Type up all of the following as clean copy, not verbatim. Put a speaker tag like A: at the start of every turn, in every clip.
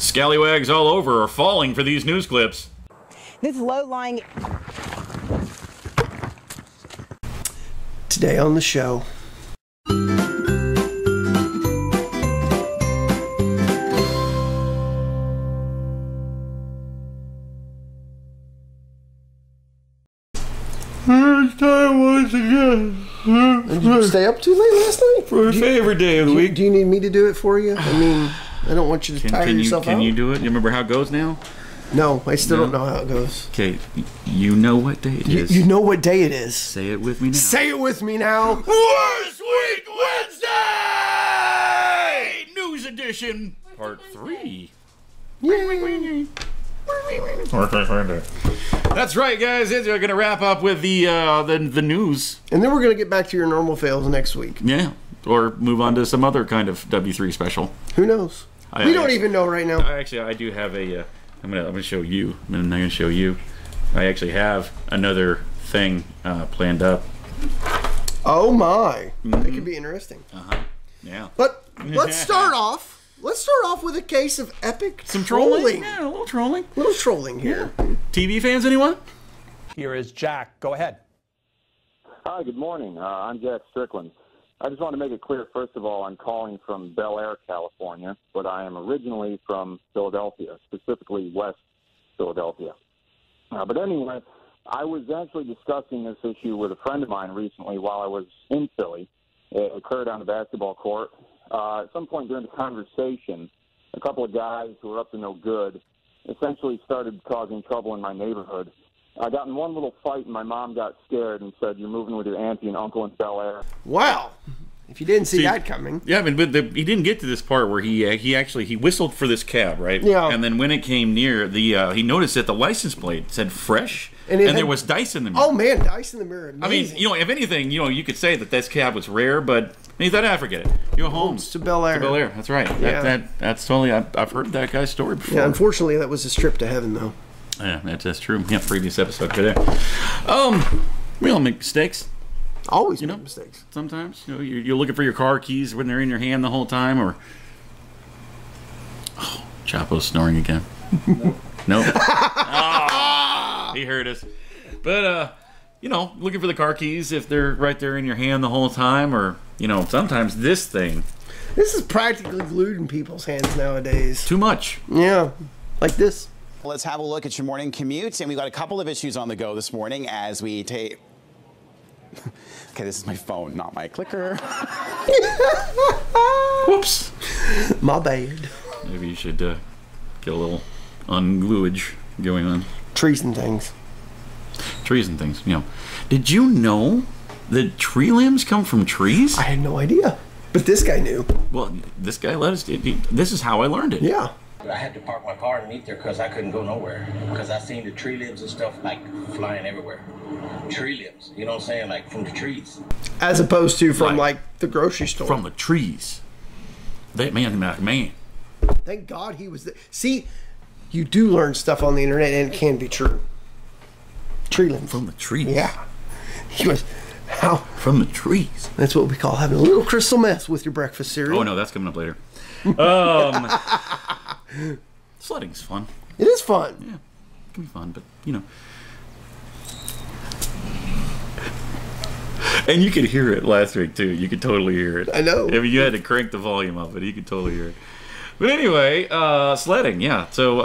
A: Scallywags all over are falling for these news clips.
B: This low-lying...
C: Today on the show.
A: First time once again.
C: Did you stay up too late last night?
A: For my favorite day of the week.
C: Do you need me to do it for you? I mean, I don't want you to tire yourself out.
A: Can you do it? You remember how it goes now?
C: No, I still don't know how it goes.
A: Okay, you know what day it is.
C: You know what day it is.
A: Say it with me now.
C: Say it with me now.
A: Worst Week Wednesday! News Edition, Part 3.
C: Yay.
A: That's right, guys. We're going to wrap up with the news.
C: And then we're going to get back to your normal fails next week.
A: Yeah, or move on to some other kind of W3 special.
C: Who knows? We don't even know right now.
A: Actually, I do have a... I'm gonna show you. I'm gonna show you. I actually have another thing planned up.
C: Oh my! That could be interesting.
A: Yeah.
C: But let's start off. Let's start off with a case of epic
A: trolling. Yeah, a little trolling.
C: A little trolling here.
A: Yeah. TV fans, anyone?
D: Here is Jack. Go ahead.
E: Hi. Good morning. I'm Jack Strickland. I just want to make it clear, first of all, I'm calling from Bel Air, California, but I am originally from Philadelphia, specifically West Philadelphia. But anyway, I was actually discussing this issue with a friend of mine recently while I was in Philly. It occurred on the basketball court. At some point during the conversation, a couple of guys who were up to no good essentially started causing trouble in my neighborhood. I got in one little fight, and my mom got scared and said, "You're moving with your auntie and uncle in Bel Air."
C: Wow. If you didn't see that coming.
A: Yeah, but he didn't get to this part where he actually whistled for this cab, right?
C: Yeah.
A: And then when it came near, he noticed that the license plate said fresh, and there was dice in the mirror.
C: Oh, man, dice in the mirror. Amazing.
A: I mean, if anything, you could say that this cab was rare, but he thought, I forget it. You go home.
C: To Bel Air.
A: To Bel Air, that's right.
C: Yeah.
A: That's totally, I've heard that guy's story before.
C: Yeah, unfortunately, that was his trip to heaven, though.
A: Yeah, that's true. Yeah, previous episode right there. We all make mistakes.
C: Always make mistakes.
A: Sometimes, you're looking for your car keys when they're in your hand the whole time, or Chapo's snoring again. Nope. He heard us. But looking for the car keys if they're right there in your hand the whole time, or sometimes this thing.
C: This is practically glued in people's hands nowadays.
A: Too much.
C: Yeah, like this.
F: Let's have a look at your morning commute, and we've got a couple of issues on the go this morning as we take... Okay, this is my phone, not my clicker.
A: Whoops.
C: My bad.
A: Maybe you should get a little ungluage going on.
C: Trees and things.
A: Trees and things, Did you know that tree limbs come from trees?
C: I had no idea. But this guy knew.
A: Well, this guy let us... This is how I learned it.
C: Yeah.
G: I had to park my car underneath there because I couldn't go nowhere. Because I seen the tree limbs and stuff like flying everywhere. Tree limbs, you know what I'm saying? Like from the trees.
C: As opposed to from like the grocery store.
A: From the trees. Man.
C: Thank God he was there. See, you do learn stuff on the internet and it can be true. Tree limbs.
A: From the trees.
C: Yeah. He was... How?
A: From the trees.
C: That's what we call having a little crystal meth with your breakfast cereal.
A: Oh, no, that's coming up later. Sledding's fun.
C: It is fun.
A: Yeah, it can be fun, but And you could hear it last week too. You could totally hear it.
C: I know.
A: I mean, you had to crank the volume up, but you could totally hear it. But anyway, sledding, yeah. So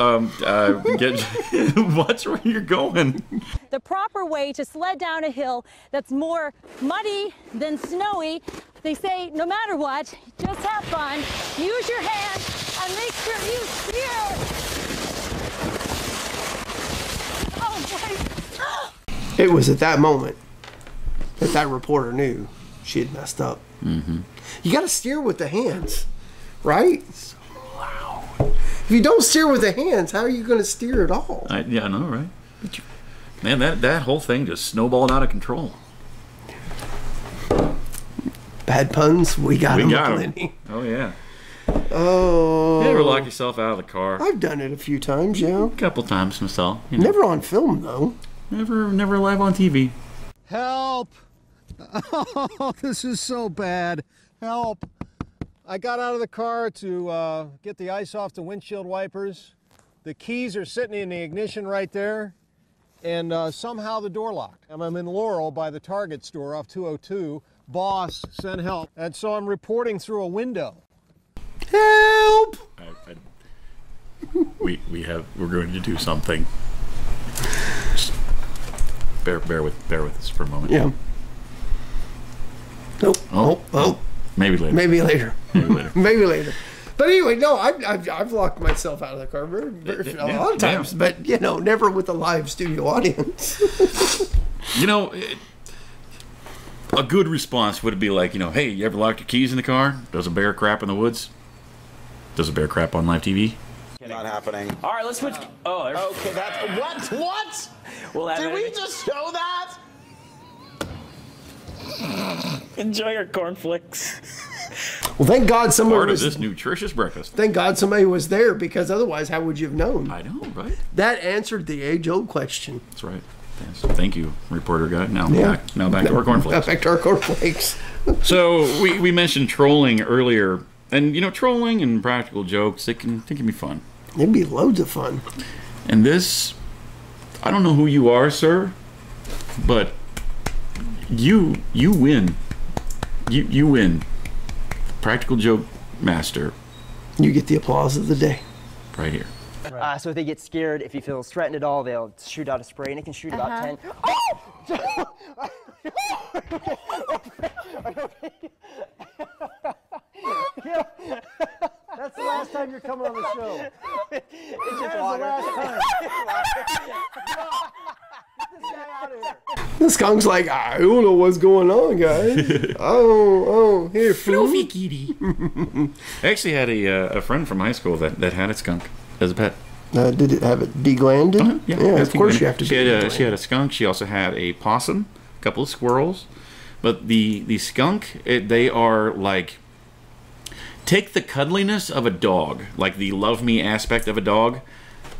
A: watch where you're going.
H: The proper way to sled down a hill that's more muddy than snowy. They say no matter what, just have fun, use your hands, and make sure you steer. Oh boy.
C: It was at that moment that reporter knew she had messed up.
A: Mm-hmm. You
C: got to steer with the hands, right?
A: So loud.
C: If you don't steer with the hands, how are you going to steer at all?
A: Yeah, I know, right? Man, that whole thing just snowballed out of control.
C: Bad puns, we got them.
A: Oh, yeah.
C: Oh.
A: You ever lock yourself out of the car?
C: I've done it a few times, yeah.
A: A couple times myself.
C: Never on film, though.
A: Never live on TV.
I: Help! Oh, this is so bad. Help! I got out of the car to get the ice off the windshield wipers. The keys are sitting in the ignition right there, and somehow the door locked. I'm in Laurel by the Target store off 202. Boss, send help. And so I'm reporting through a window.
C: Help!
A: We're going to do something. Just bear with us for a moment.
C: Yeah. Nope. Oh.
A: Maybe later.
C: Maybe later.
A: Maybe later.
C: Maybe later. But anyway, no, I've locked myself out of the car a lot of times, but you know, never with a live studio audience.
A: You know, a good response would be like, you know, hey, you ever locked your keys in the car? Does a bear crap in the woods? Does a bear crap on live TV?
F: Not happening.
J: All right, let's switch. Oh, there's...
F: Okay, that's what?
J: We'll
F: Did we just show that?
J: Enjoy your cornflakes.
C: Well, thank God somebody
A: Part of
C: was.
A: this nutritious breakfast.
C: Thank God somebody was there, because otherwise, how would you have known?
A: I know, right?
C: That answered the age-old question.
A: That's right. Yes. Thank you, reporter guy. Now
C: Yeah.
A: back to our cornflakes.
C: Back to our cornflakes.
A: So we mentioned trolling earlier, and you know, trolling and practical jokes, it can be fun.
C: It'd be loads of fun.
A: And this, I don't know who you are, sir, but you win. You win. Practical joke master.
C: You get the applause of the day.
A: Right here.
K: So if they get scared, if he feels threatened at all, they'll shoot out a spray, and it can shoot about 10.
I: That's the last time you're coming on the show.
K: It's just water.
C: The skunk's like, I don't know what's going on, guys. oh, here,
A: Fluffy kitty. I actually had a friend from high school that had a skunk as a pet.
C: Did it have it deglanded?
A: Yeah,
C: of course you have to.
A: She had a skunk. She also had a possum, a couple of squirrels. But the skunk, they are like, take the cuddliness of a dog, like the love me aspect of a dog,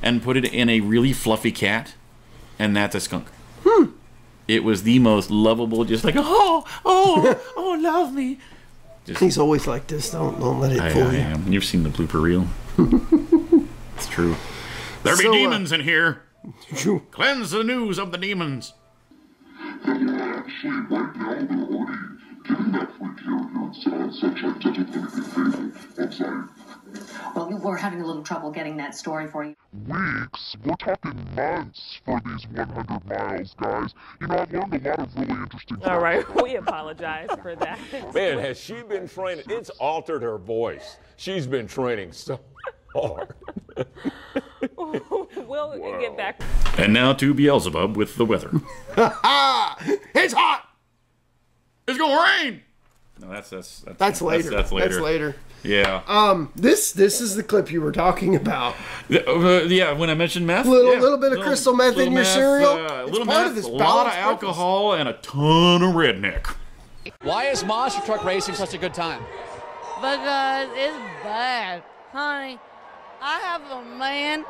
A: and put it in a really fluffy cat, and that's a skunk. It was the most lovable, just like, oh, love me. Just,
C: He's always like this. Don't let it fool you.
A: am. You've seen the blooper reel. It's true. There be demons in here. Cleanse the news of the demons.
L: Well, we're having a little trouble getting that story for you.
M: Weeks? We're talking months for these 100 miles, guys. You know, I've learned a lot of really interesting stuff.
N: All right, we apologize for that.
O: Man, has she been training? It's altered her voice. She's been training so hard.
N: We'll get back.
A: And now to Beelzebub with the weather.
C: It's hot.
A: It's gonna rain. No, that's
C: later.
A: That's later.
C: That's later.
A: Yeah.
C: This is the clip you were talking about.
A: Yeah, when I mentioned meth.
C: Little bit of crystal meth in your cereal.
A: A little meth, a lot of alcohol, and a ton of redneck.
P: Why is monster truck racing such a good time?
Q: Because it's bad. Honey, I have a man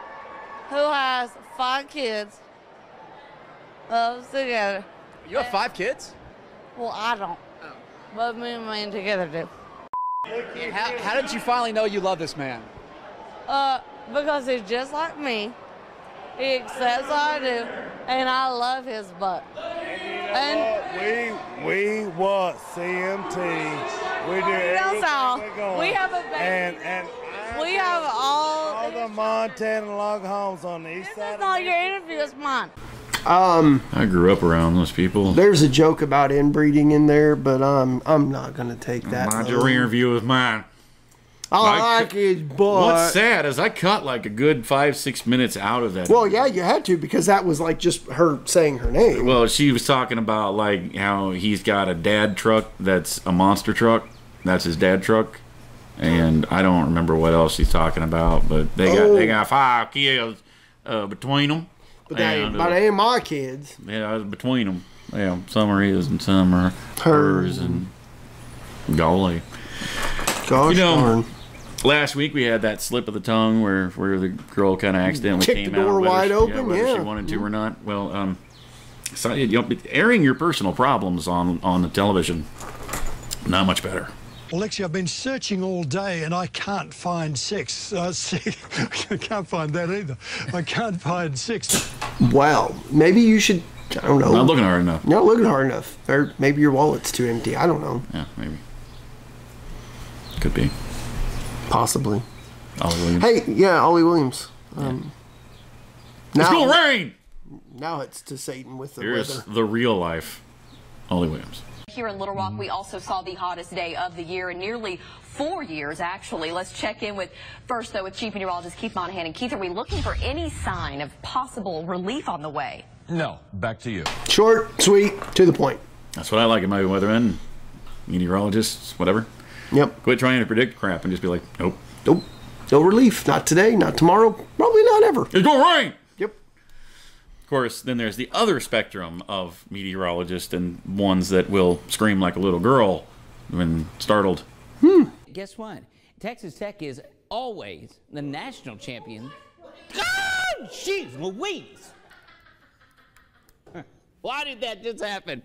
Q: who has 5 kids. Loves together.
P: You have 5 kids?
Q: Well, I don't. But me and man together do.
P: How did you finally know you love this man?
Q: Because he's just like me. He accepts what I do, and I love his butt. And
R: we what CMT. We do everything.
Q: We have a baby.
R: And
Q: we have all
R: the Montana log homes on the east side.
Q: This is not your interview, it's mine.
A: I grew up around those people.
C: There's a joke about inbreeding in there, but I'm not gonna take that.
A: Not your interview with mine.
C: I like his butt.
A: What's sad is I cut like a good 5-6 minutes out of that.
C: Well, yeah, you had to, because that was like just her saying her name.
A: Well, she was talking about like how he's got a dad truck that's a monster truck. That's his dad truck. And I don't remember what else she's talking about, but they got 5 kids between them.
C: But that ain't my kids.
A: Yeah, between them. Yeah, some are his and some are hers, and golly.
C: Gosh darn.
A: Last week we had that slip of the tongue where the girl kind of accidentally
C: kicked
A: came
C: the door
A: out
C: wide open,
A: whether she wanted to or not. Well, so, airing your personal problems on the television, not much better.
S: Well, Lexi, I've been searching all day and I can't find sex. I can't find that either. I can't find sex.
C: Wow. Maybe you should, I don't know.
A: Not looking hard enough.
C: Not looking hard enough. Or maybe your wallet's too empty. I don't know.
A: Yeah, maybe. Could be.
C: Possibly.
A: Ollie Williams.
C: Hey, yeah, Ollie Williams.
A: It's gonna rain!
C: Now it's to Satan with the
A: Here's
C: weather.
A: the real life Ollie Williams.
T: Here in Little Rock, we also saw the hottest day of the year in nearly 4 years, actually. Let's check in with, first, though, with Chief Meteorologist Keith Monahan. And, Keith, are we looking for any sign of possible relief on the way?
U: No. Back to you.
C: Short, sweet, to the point.
A: That's what I like in my weathermen, meteorologists, whatever.
C: Yep.
A: Quit trying to predict crap and just be like, nope.
C: Nope. No relief. Not today, not tomorrow, probably not ever.
A: It's gonna rain!
C: Yep.
A: Of course, then there's the other spectrum of meteorologists and ones that will scream like a little girl when startled.
V: Guess what? Texas Tech is always the national champion. God, jeez Louise! Why did that just happen?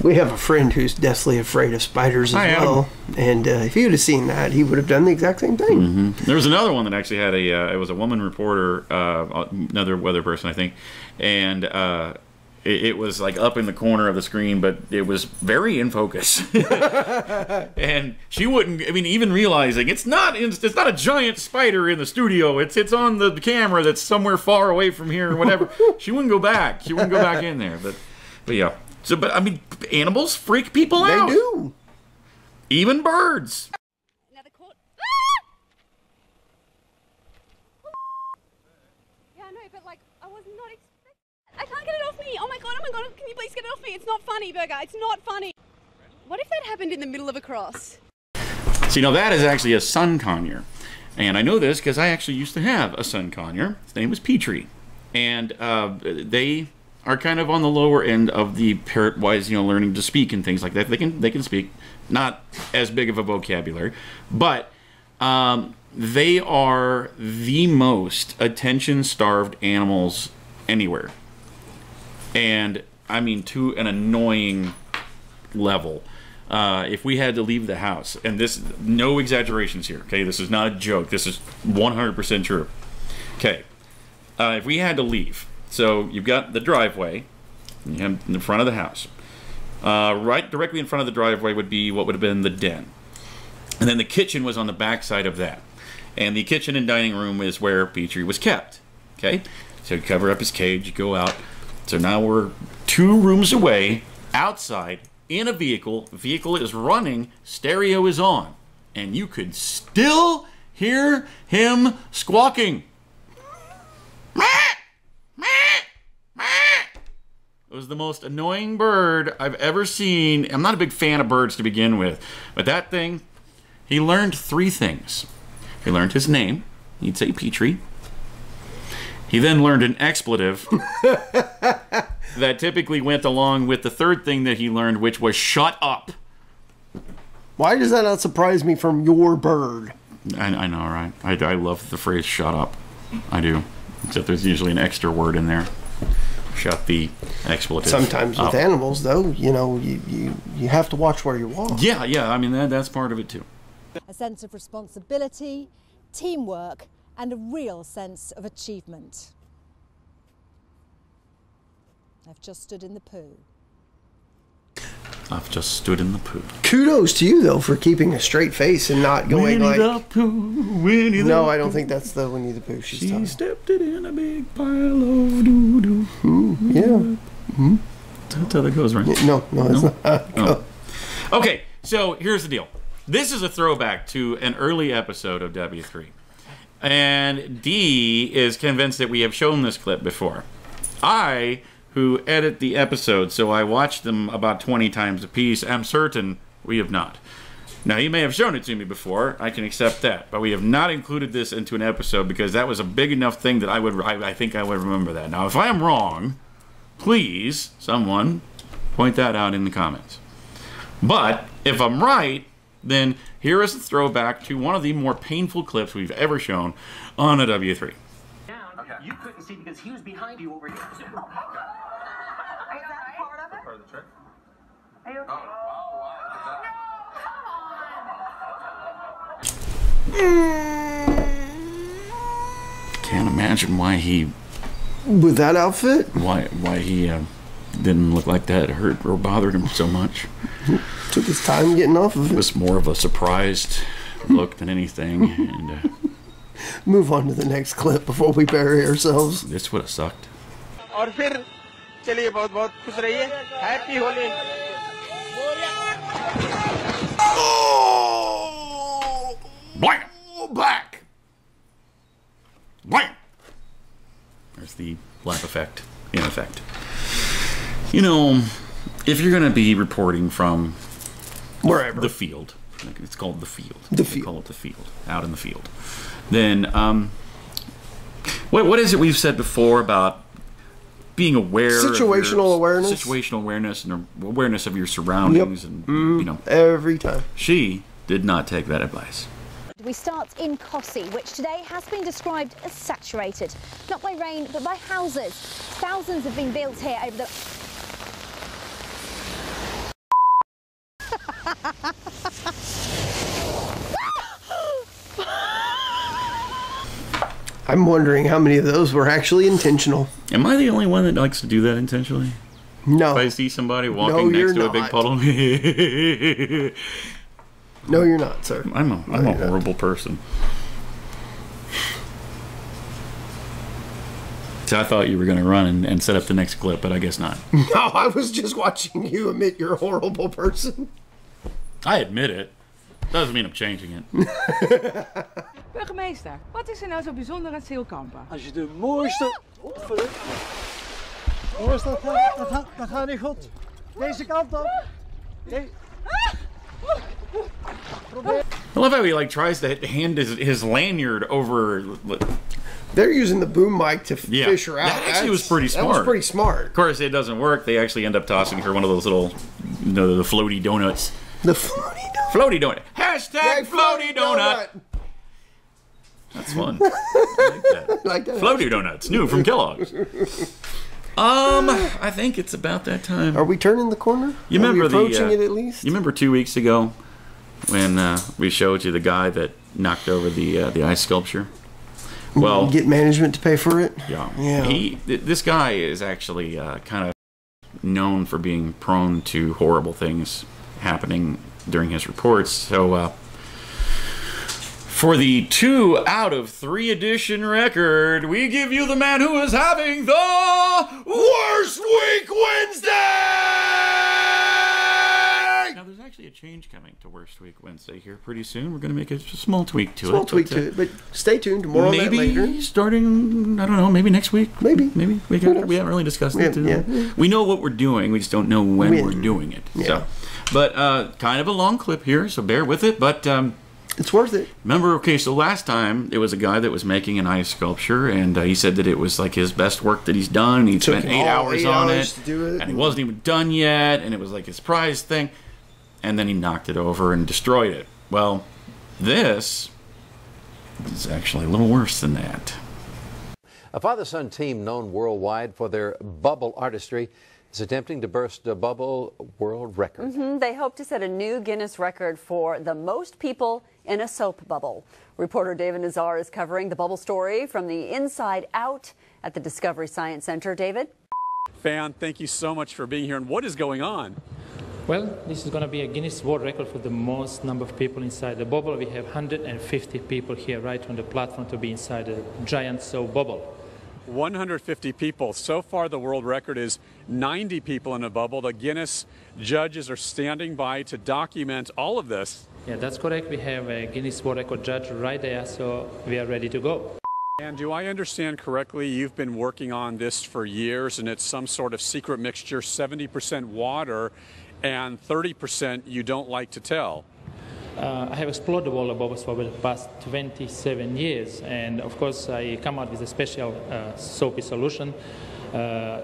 C: We have a friend who's deathly afraid of spiders as well. And if he would have seen that, he would have done the exact same thing.
A: There was another one that actually had it was a woman reporter, another weather person, I think, and it was like up in the corner of the screen, but it was very in focus. And she wouldn't, even realizing it's not a giant spider in the studio. It's on the camera that's somewhere far away from here or whatever. She wouldn't go back. She wouldn't go back in there. But yeah. So, animals freak people out.
C: They do.
A: Even birds.
W: Another court. Yeah, I know, but I was not expecting. I can't get it off me. Oh my god, can you please get it off me? It's not funny, Burger. It's not funny. What if that happened in the middle of a cross?
A: See, now that is actually a sun conure. And I know this because I actually used to have a sun conure. His name was Petrie. And they are kind of on the lower end of the parrot-wise, learning to speak and things like that. They can speak, not as big of a vocabulary, but they are the most attention-starved animals anywhere, and to an annoying level. If we had to leave the house, and this, no exaggerations here, okay? This is not a joke. This is 100% true. Okay, if we had to leave. So you've got the driveway, you have in the front of the house. Right directly in front of the driveway would be what would have been the den. And then the kitchen was on the back side of that. And the kitchen and dining room is where Petrie was kept. Okay? So you cover up his cage, you go out. So now we're 2 rooms away, outside, in a vehicle. The vehicle is running, stereo is on. And you could still hear him squawking. It was the most annoying bird I've ever seen. I'm not a big fan of birds to begin with, but that thing, he learned 3 things. He learned his name. He'd say Petrie. He then learned an expletive that typically went along with the 3rd thing that he learned, which was shut up.
C: Why does that not surprise me from your bird?
A: I know, right? I love the phrase shut up. I do. Except there's usually an extra word in there. Shut the expletive.
C: Sometimes with animals, though, you have to watch where you walk.
A: Yeah. That's part of it too.
H: A sense of responsibility, teamwork, and a real sense of achievement. I've just stood in the poo.
A: I've just stood in the poo.
C: Kudos to you, though, for keeping a straight face and not going
A: Winnie
C: like...
A: the Pooh, Winnie the
C: No, I
A: Pooh.
C: don't think that's the Winnie the Pooh she's
A: She
C: talking.
A: stepped it in a big pile of doo-doo.
C: Yeah.
A: That's how that goes, right?
C: No, it's not.
A: Oh. Okay, so here's the deal. This is a throwback to an early episode of W3. And Dee is convinced that we have shown this clip before. I, who edit the episodes, so I watched them about 20 times a piece, am certain we have not. Now, you may have shown it to me before. I can accept that. But we have not included this into an episode because that was a big enough thing that I think I would remember that. Now, if I am wrong, please, someone, point that out in the comments. But if I'm right, then here is a throwback to one of the more painful clips we've ever shown on a W3.
X: You couldn't see because he was behind you over here. Is that part of it? Part of the trick? Are you okay? Oh, wow.
A: Can't imagine why he...
C: With that outfit?
A: Why he didn't look like that hurt or bothered him so much.
C: Took his time getting off of it.
A: It was more of a surprised look than anything. And
C: move on to the next clip before we bury ourselves.
A: This would have sucked.
B: और फिर चलिए बहुत खुश रहिए happy Holi
A: Blam! Black! Blam! There's the black effect, in effect. You know, if you're going to be reporting from
C: wherever
A: the field, it's called the field.
C: The field.
A: Call it the field, out in the field. Then, what is it we've said before about being aware?
C: Situational awareness.
A: Situational awareness and awareness of your surroundings,
C: yep.
A: And you know,
C: every time.
A: She did not take that advice.
H: We start in Cossey, which today has been described as saturated, not by rain, but by houses. Thousands have been built here over the...
C: I'm wondering how many of those were actually intentional.
A: Am I the only one that likes to do that intentionally?
C: No.
A: If I see somebody walking next to a big puddle.
C: No, you're not, sir.
A: I'm a horrible person. So I thought you were going to run and set up the next clip, but I guess not.
C: No, I was just watching you admit you're a horrible person.
A: I admit it. Doesn't mean I'm changing it.
D: Burgemeester, wat is er nou zo bijzonder aan Zeelkampen?
I: Als je de mooiste... Dat gaat niet goed. Deze kant op.
A: I love how he like tries to hand his lanyard over.
C: They're using the boom mic to fish her out.
A: That actually was pretty smart.
C: That was pretty smart.
A: Of course, it doesn't work. They actually end up tossing her one of those little, you know, the floaty donuts.
C: The floaty donut.
A: Floaty donut. Hashtag floaty donut. That's fun. I like that.
C: Like that.
A: Floaty donuts, new from Kellogg's. I think it's about that time.
C: Are we turning the corner?
A: You remember
C: approaching it at least?
A: You remember 2 weeks ago when we showed you the guy that knocked over the ice sculpture? Well,
C: get management to pay for it.
A: Yeah. This guy is actually kind of known for being prone to horrible things happening during his reports. So for the 2 out of 3 edition record, we give you the man who is having the worst week Wednesday! Now, there's actually a change coming to Worst Week Wednesday here pretty soon. We're going to make a small tweak to it.
C: Small tweak to it, but stay tuned. More on that later.
A: Maybe starting, I don't know, maybe next week.
C: Maybe.
A: We haven't really discussed it.
C: Yeah.
A: We know what we're doing. We just don't know when we're doing it.
C: Yeah.
A: So, but kind of a long clip here, so bear with it. But
C: it's worth it.
A: Remember, okay, so last time it was a guy that was making an ice sculpture, and he said that it was like his best work that he's done. He spent 8 hours on it,
C: to do it,
A: and he wasn't even done yet, and it was like his prize thing. And then he knocked it over and destroyed it. Well, this is actually a little worse than that.
E: A father-son team known worldwide for their bubble artistry is attempting to burst a bubble world record.
U: They hope to set a new Guinness record for the most people in a soap bubble. Reporter David Nazar is covering the bubble story from the inside out at the Discovery Science Center. David?
Y: Fan, thank you so much for being here. And what is going on?
Z: Well, this is going to be a Guinness World Record for the most number of people inside the bubble. We have 150 people here right on the platform to be inside a giant soap bubble.
Y: 150 people. So far, the world record is 90 people in a bubble. The Guinness judges are standing by to document all of this.
Z: Yeah, that's correct. We have a Guinness World Record judge right there, so we are ready to go.
Y: And do I understand correctly, you've been working on this for years, and it's some sort of secret mixture, 70% water and 30% you don't like to tell?
Z: I have explored the world of bubbles for the past 27 years, and of course I come out with a special soapy solution.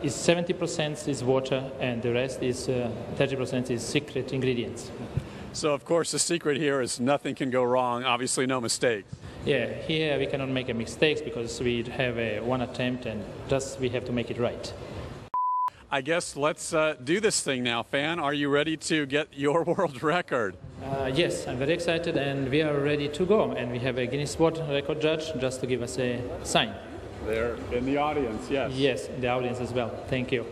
Z: Is 70% is water, and the rest is 30% is secret ingredients.
Y: So of course the secret here is nothing can go wrong, obviously no mistakes.
Z: Yeah, here we cannot make mistakes because we have one attempt and thus we have to make it right.
Y: I guess let's do this thing now, Fan. Are you ready to get your world record?
Z: Yes, I'm very excited, and we are ready to go. And we have a Guinness World Record judge just to give us a sign.
Y: They're in the audience, yes.
Z: Yes, in the audience as well. Thank you.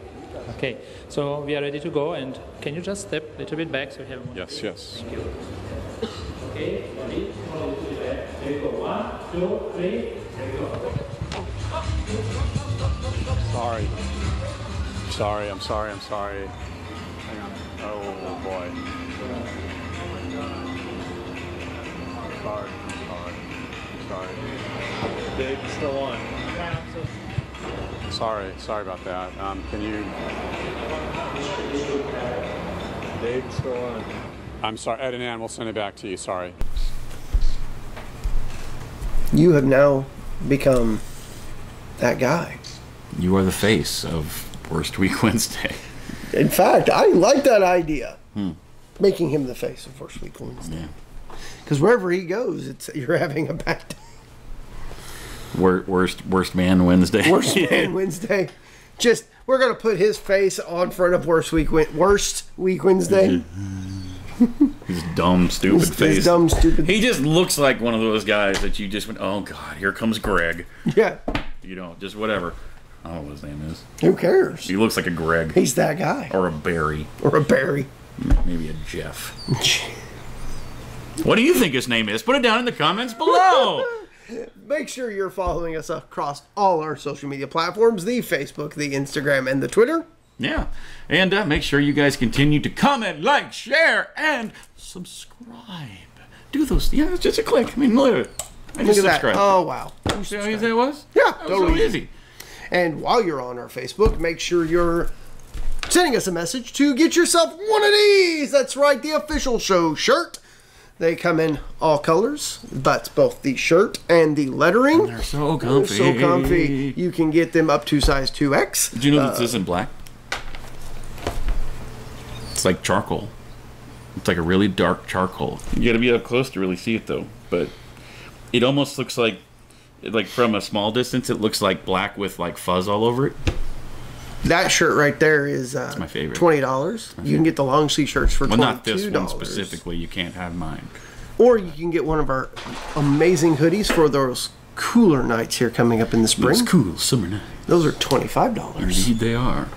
Z: Okay, so we are ready to go, and can you just step a little bit back so we have more?
Y: Yes, yes.
Z: Thank you. Okay, ready? There you go. 1, 2, 3. There you go.
Y: Sorry. I'm sorry. Hang on. Oh, boy. Sorry.
F: Big still on.
Y: Sorry about that. Can you...
F: Big still on.
Y: I'm sorry, Ed and Ann, we'll send it back to you. Sorry.
C: You have now become that guy.
A: You are the face of Worst Week Wednesday.
C: In fact, I like that idea. Making him the face of Worst Week Wednesday. Because wherever he goes, you're having a bad day.
A: Worst Man Wednesday.
C: Worst Man Wednesday. Just, we're going to put his face on front of Worst Week Wednesday.
A: His dumb, stupid face.
C: His dumb, stupid.
A: He just looks like one of those guys that you just went, oh, God, here comes Greg.
C: Yeah.
A: You know, just whatever. I don't know what his name is.
C: Who cares?
A: He looks like a Greg.
C: He's that guy.
A: Or a Barry. Maybe a Jeff. What do you think his name is? Put it down in the comments below.
C: Make sure you're following us across all our social media platforms, the Facebook, the Instagram, and the Twitter.
A: Yeah. And make sure you guys continue to comment, like, share, and subscribe. Do those. Yeah, it's just a click. I mean, look at I just subscribed.
C: Oh, wow.
A: You see how easy that was?
C: Yeah,
A: that was totally so easy.
C: And while you're on our Facebook, make sure you're sending us a message to get yourself one of these. That's right, the official show shirt. They come in all colors. That's both the shirt and the lettering.
A: And they're so comfy.
C: They're so comfy. You can get them up to size 2X.
A: Did you know this isn't black? It's like charcoal. It's like a really dark charcoal. You got to be up close to really see it, though. But it almost looks like from a small distance, it looks like black with like fuzz all over it.
C: That shirt right there is
A: my favorite.
C: $20. You can get the long sleeve shirts for $22.
A: Not this one specifically. You can't have mine.
C: Or you can get one of our amazing hoodies for those cooler nights here coming up in the spring.
A: Those cool summer nights.
C: Those are $25.
A: Indeed they are.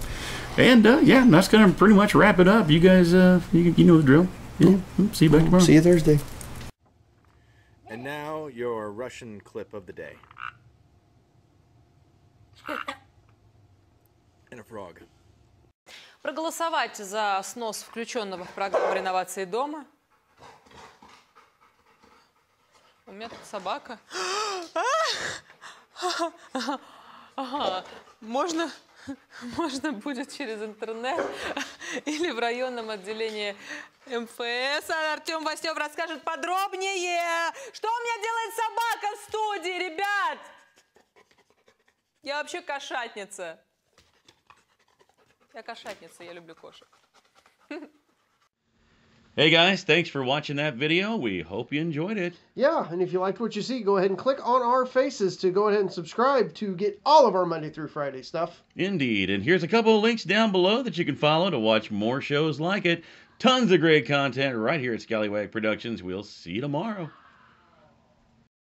A: And yeah, that's going to pretty much wrap it up. You guys, you know the drill. Yeah. See you back tomorrow.
C: See you Thursday.
G: And now your Russian clip of the day. And a frog.
J: Проголосовать за снос включенного в программу реновации дома. У меня тут собака. Можно будет через интернет или в районном отделении МФС. Артем Васнев расскажет подробнее. Что у меня делает собака в студии, ребят? Я вообще кошатница. Я кошатница, я люблю кошек.
A: Hey guys, thanks for watching that video. We hope you enjoyed it.
C: Yeah, and if you liked what you see, go ahead and click on our faces to go ahead and subscribe to get all of our Monday through Friday stuff.
A: Indeed, and here's a couple of links down below that you can follow to watch more shows like it. Tons of great content right here at Scallywag Productions. We'll see you tomorrow.